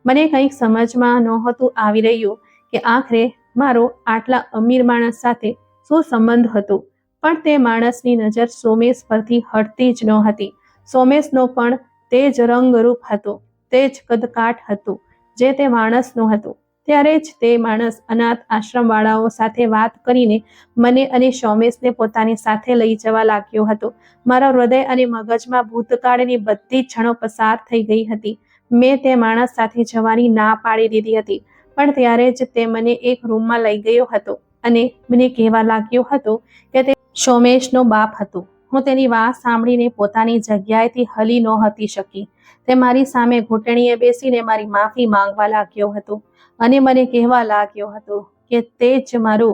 Speaker 1: મને કંઈક સમજમાં નહોતું આવી રહ્યું કે આખરે મારો આટલા અમીર માણસ સાથે શું સંબંધ હતો. પણ તે માણસની નજર સોમેશ પરથી હટતી જ નહોતી. સોમેશનો પણ તે જ રંગરૂપ હતો, તે જ કદકાઠ હતું જે તે માણસનો હતો. ત્યારે જ તે માણસ અનાથ આશ્રમવાળાઓ સાથે વાત કરીને મને અને સોમેશને પોતાની સાથે લઈ જવા લાગ્યો હતો. મારા હૃદય અને મગજમાં ભૂતકાળની બધી ક્ષણો પસાર થઈ ગઈ હતી. મેં તે માણસ સાથે જવાની ના પાડી દીધી હતી, પણ ત્યારે જ તે મને એક રૂમમાં લઈ ગયો હતો અને મને કહેવા લાગ્યો હતો કે તે સોમેશનો બાપ હતો. હું તેની વાત સાંભળીને પોતાની જગ્યાએથી હલી નહોતી શકી. તે મારી સામે ઘૂંટણીએ બેસીને મારી માફી માંગવા લાગ્યો હતો અને મને કહેવા લાગ્યો હતો કે તે જ મારો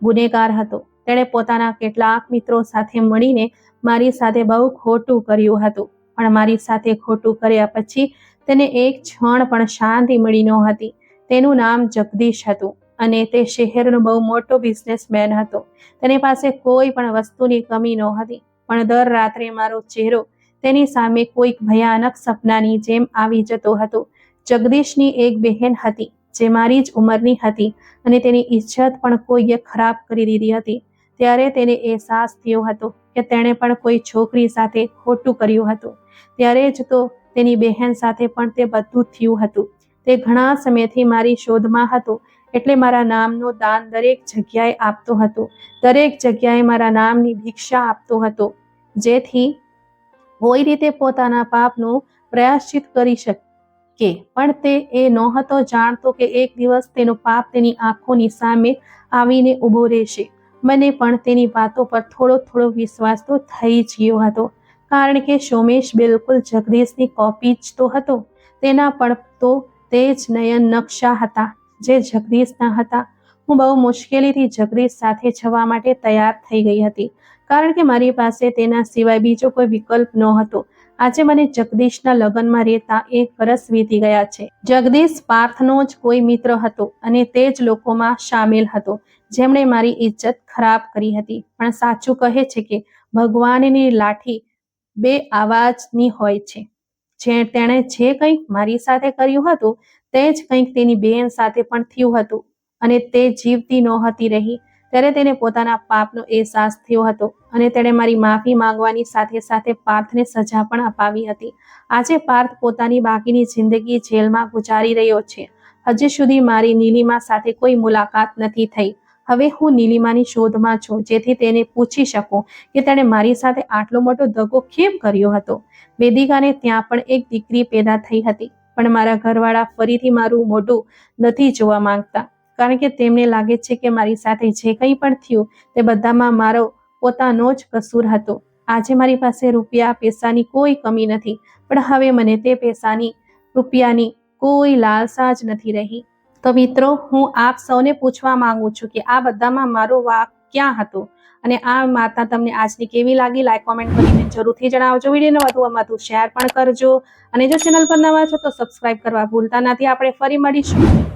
Speaker 1: ગુનેગાર હતો. તેણે પોતાના કેટલાક મિત્રો સાથે મળીને મારી સાથે બહુ ખોટું કર્યું હતું, પણ મારી સાથે ખોટું કર્યા પછી તેને એક ક્ષણ પણ શાંતિ મળી નહોતી. તેનું નામ જગદીશ હતું અને તે શહેરનો બહુ મોટો બિઝનેસમેન હતો. તેની પાસે કોઈ પણ વસ્તુની કમી નહોતી, પણ દર રાત્રે મારો ચહેરો તેની સામે કોઈક ભયાનક સપનાની જેમ આવી જતો હતો. જગદીશની એક બહેન હતી જે મારી જ ઉંમરની હતી અને તેની ઇજ્જત પણ કોઈએ ખરાબ કરી દીધી હતી. ત્યારે તેને અહેસાસ થયો હતો કે તેણે પણ કોઈ છોકરી સાથે ખોટું કર્યું હતું. ત્યારે જ તો તેની બહેન સાથે પણ તે બધું થયું હતું. તે ઘણા સમયથી મારી શોધમાં હતો, એટલે મારા નામનું દાન દરેક જગ્યાએ આપતો હતો. દરેક જગ્યાએ મારા નામની ભિક્ષા આપતો હતો, જેથી કોઈ રીતે પોતાના પાપનું પ્રાયશ્ચિત કરી શકે. પણ તે એ નહોતો જાણતો કે એક દિવસ તેનો પાપ તેની આંખોની સામે આવીને ઊભો રહેશે. મને પણ તેની વાતો પર થોડો થોડો વિશ્વાસ તો થઈ જ ગયો હતો, કારણ કે સોમેશ બિલકુલ જગદીશની કોપી જ તો હતો. તેના પણ તો તે જ નયન નકશા હતા જે જગદીશના હતા. હું બહુ મુશ્કેલીથી જગદીશ સાથે જવા માટે તૈયાર થઈ ગઈ હતી, કારણ કે મારી પાસે તેના સિવાય બીજો કોઈ વિકલ્પ નહોતો. આજે મને જગદીશના લગ્નમાં રહેતા 1 વર્ષ વીતી ગયા છે. જગદીશ પાર્થનો જ કોઈ મિત્ર હતો અને તે જ લોકોમાં સામેલ હતો જેમણે મારી ઇજ્જત ખરાબ કરી હતી. પણ સાચું કહે છે કે ભગવાનની લાઠી 2 અવાજની હોય છે. તેણે જે કંઈક મારી સાથે કર્યું હતું તે જ કંઈક તેની બહેન સાથે પણ થયું હતું, અને તે જીવતી નહોતી રહી ત્યારે તેને પોતાના પાપનો અહેસાસ થયો હતો, અને તેણે મારી માફી માંગવાની સાથે સાથે પાર્થને સજા પણ અપાવી હતી. આજે પાર્થ પોતાની બાકીની જિંદગી જેલમાં ગુજારી રહ્યો છે. હજી સુધી મારી નીલિમા સાથે કોઈ મુલાકાત નથી થઈ. હવે હું નીલિમાની શોધમાં છું, જેથી તેને પૂછી શકું કે તેણે મારી સાથે આટલો મોટો દગો કેમ કર્યો હતો. વેદિકાને ત્યાં પણ એક દીકરી પેદા થઈ હતી, પણ મારા ઘરવાળા ફરીથી મારું મોઢું નથી જોવા માંગતા, કારણ કે તેમને લાગે છે કે મારી સાથે જે કંઈ પણ થયું તે બધામાં મારો પોતાનો જ કસૂર હતો. આજે મારી પાસે રૂપિયા પૈસાની કોઈ કમી નથી, પણ હવે મને તે પૈસાની રૂપિયાની કોઈ લાલસા જ નથી રહી. તો મિત્રો, હું આપ સૌને પૂછવા માંગુ છું કે આ બધામાં મારો વાંક ક્યાં હતો? અને આ વાર્તા તમને આજની કેવી લાગી? લાઈક કોમેન્ટ કરીને જરૂરથી જણાવજો. વિડીયોને વધુમાં વધુ શેર પણ કરજો, અને જો ચેનલ પર નવા છો તો સબસ્ક્રાઇબ કરવા ભૂલતા નથી. આપણે ફરી મળીશું.